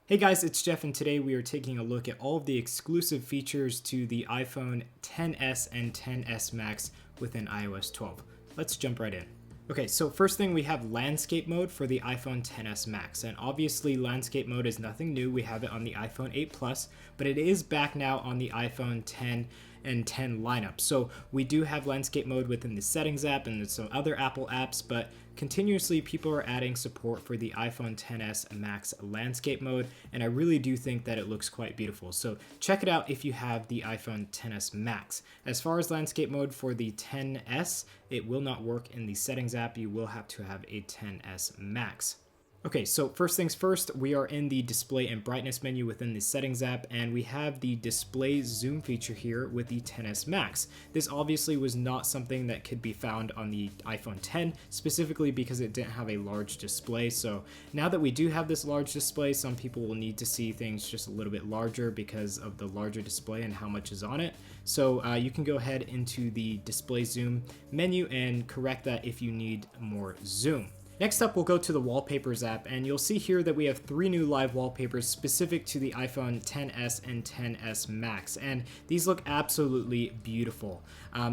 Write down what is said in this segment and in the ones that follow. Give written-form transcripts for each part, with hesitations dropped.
Hey guys, it's Jeff, and today we are taking a look at all of the exclusive features to the iPhone XS and XS Max within iOS 12. Let's jump right in. Okay, so first thing, we have landscape mode for the iPhone XS Max, and obviously landscape mode is nothing new. We have it on the iPhone 8 Plus, but it is back now on the iPhone 10 and 10 lineup. So we do have landscape mode within the settings app and some other Apple apps, but continuously people are adding support for the iPhone XS Max landscape mode, and I really do think that it looks quite beautiful. So check it out if you have the iPhone XS Max. As far as landscape mode for the XS, it will not work in the settings app. You will have to have a XS Max. Okay, so first things first, we are in the display and brightness menu within the settings app, and we have the display zoom feature here with the XS Max. This obviously was not something that could be found on the iPhone 10, specifically because it didn't have a large display. So now that we do have this large display, some people will need to see things just a little bit larger because of the larger display and how much is on it. So you can go ahead into the display zoom menu and correct that if you need more zoom. Next up, we'll go to the Wallpapers app, and you'll see here that we have 3 new live wallpapers specific to the iPhone XS and XS Max, and these look absolutely beautiful.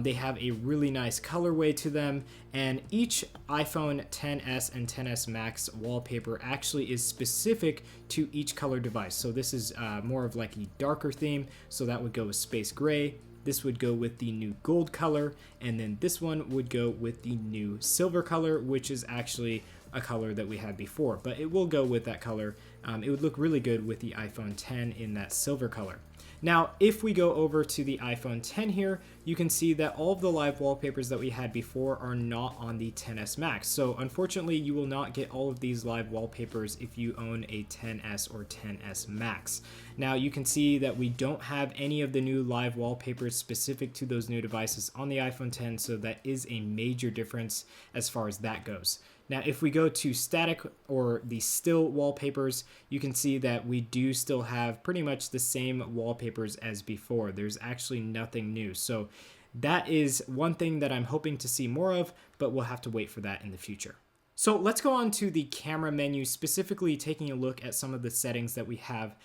They have a really nice colorway to them, and each iPhone XS and XS Max wallpaper actually is specific to each color device. So this is more of like a darker theme, so that would go with space gray. This would go with the new gold color, and then this one would go with the new silver color, which is actually a color that we had before, but it will go with that color. It would look really good with the iPhone 10 in that silver color. Now, if we go over to the iPhone 10 here, you can see that all of the live wallpapers that we had before are not on the XS Max. So unfortunately, you will not get all of these live wallpapers if you own a XS or XS Max. Now, you can see that we don't have any of the new live wallpapers specific to those new devices on the iPhone 10, so that is a major difference as far as that goes. Now, if we go to static or the still wallpapers, you can see that we do still have pretty much the same wallpapers as before. There's actually nothing new. So that is one thing that I'm hoping to see more of, but we'll have to wait for that in the future. So let's go on to the camera menu, specifically taking a look at some of the settings that we have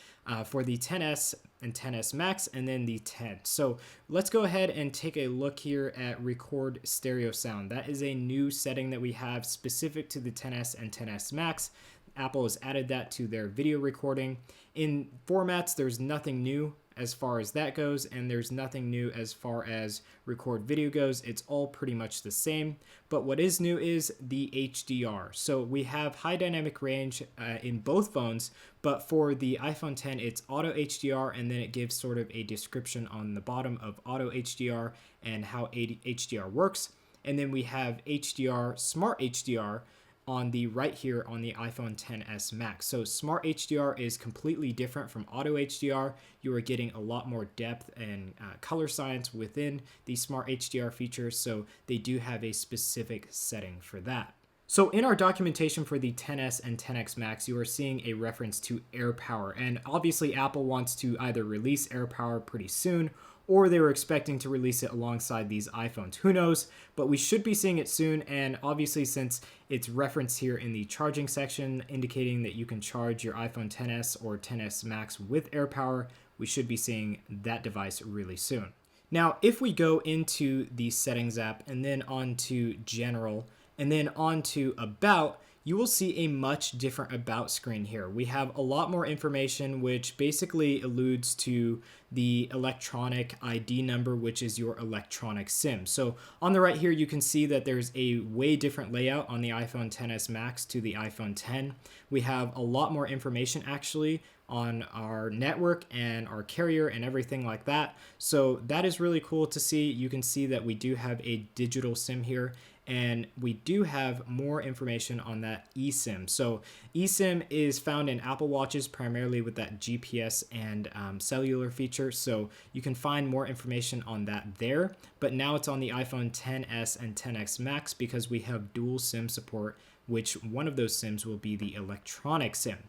for the XS and XS Max and then the 10. So let's go ahead and take a look here at record stereo sound. That is a new setting that we have specific to the XS and XS Max. Apple has added that to their video recording. In formats, there's nothing new as far as that goes, and there's nothing new as far as record video goes. It's all pretty much the same, but what is new is the HDR. So we have high dynamic range in both phones, but for the iPhone 10, it's auto HDR, and then it gives sort of a description on the bottom of auto HDR and how HDR works. And then we have HDR, Smart HDR, on the right here on the iPhone XS Max. So Smart HDR is completely different from Auto HDR. You are getting a lot more depth and color science within the Smart HDR feature, so they do have a specific setting for that. So in our documentation for the XS and XS Max, you are seeing a reference to AirPower, and obviously Apple wants to either release AirPower pretty soon, or they were expecting to release it alongside these iPhones. Who knows? But we should be seeing it soon, and obviously since it's referenced here in the charging section, indicating that you can charge your iPhone XS or XS Max with AirPower, we should be seeing that device really soon. Now, if we go into the settings app and then onto general and then onto about, you will see a much different about screen here. We have a lot more information, which basically alludes to the electronic ID number, which is your electronic SIM. So on the right here, you can see that there's a way different layout on the iPhone XS Max to the iPhone 10. We have a lot more information actually on our network and our carrier and everything like that. So that is really cool to see. You can see that we do have a digital SIM here, and we do have more information on that eSIM. So eSIM is found in Apple Watches primarily with that GPS and cellular feature. So you can find more information on that there, but now it's on the iPhone XS and XS Max because we have dual SIM support, which one of those SIMs will be the electronic SIM.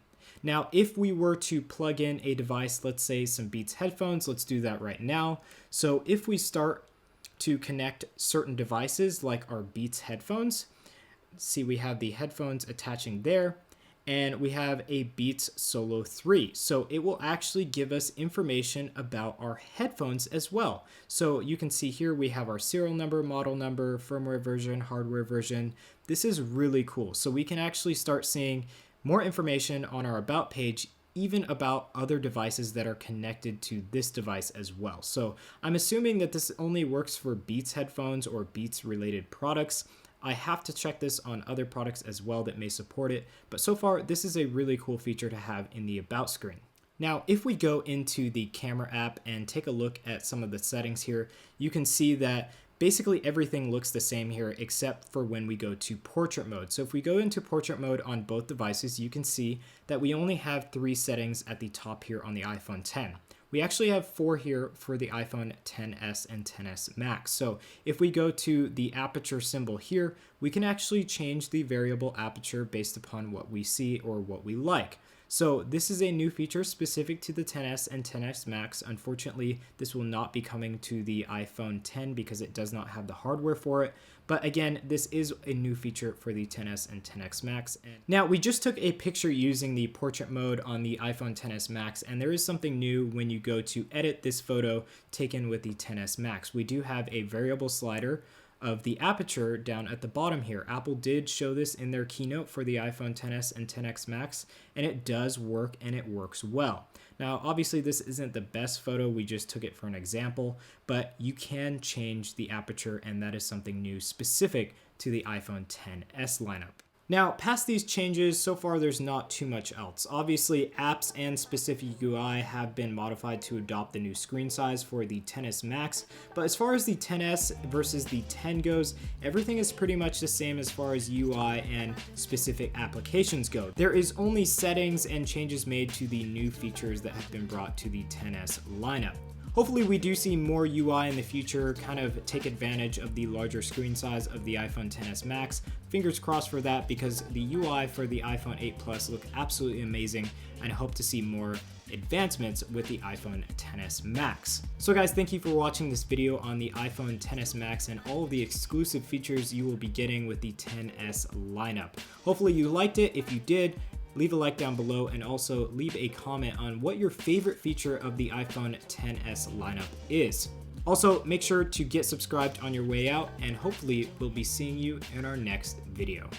Now, if we were to plug in a device, let's say some Beats headphones, let's do that right now. So if we start to connect certain devices like our Beats headphones, see we have the headphones attaching there, and we have a Beats Solo 3. So it will actually give us information about our headphones as well. So you can see here we have our serial number, model number, firmware version, hardware version. This is really cool. So we can actually start seeing more information on our About page, even about other devices that are connected to this device as well. So I'm assuming that this only works for Beats headphones or Beats related products. I have to check this on other products as well that may support it, but so far this is a really cool feature to have in the About screen. Now, if we go into the camera app and take a look at some of the settings here, you can see that basically everything looks the same here except for when we go to portrait mode. So if we go into portrait mode on both devices, you can see that we only have 3 settings at the top here on the iPhone 10. We actually have 4 here for the iPhone XS and XS Max. So if we go to the aperture symbol here, we can actually change the variable aperture based upon what we see or what we like. So this is a new feature specific to the XS and XS Max. Unfortunately, this will not be coming to the iPhone 10 because it does not have the hardware for it. But again, this is a new feature for the XS and XS Max. Now, we just took a picture using the portrait mode on the iPhone XS Max, and there is something new when you go to edit this photo taken with the XS Max. We do have a variable slider of the aperture down at the bottom here. Apple did show this in their keynote for the iPhone XS and XS Max, and it does work and it works well. Now, obviously this isn't the best photo, we just took it for an example, but you can change the aperture, and that is something new specific to the iPhone XS lineup. Now, past these changes, so far there's not too much else. Obviously, apps and specific UI have been modified to adopt the new screen size for the XS Max, but as far as the XS versus the 10 goes, everything is pretty much the same as far as UI and specific applications go. There is only settings and changes made to the new features that have been brought to the XS lineup. Hopefully we do see more UI in the future, kind of take advantage of the larger screen size of the iPhone XS Max. Fingers crossed for that, because the UI for the iPhone 8 Plus look absolutely amazing, and I hope to see more advancements with the iPhone XS Max. So guys, thank you for watching this video on the iPhone XS Max and all of the exclusive features you will be getting with the XS lineup. Hopefully you liked it. If you did, leave a like down below, and also leave a comment on what your favorite feature of the iPhone XS lineup is. Also, make sure to get subscribed on your way out, and hopefully we'll be seeing you in our next video.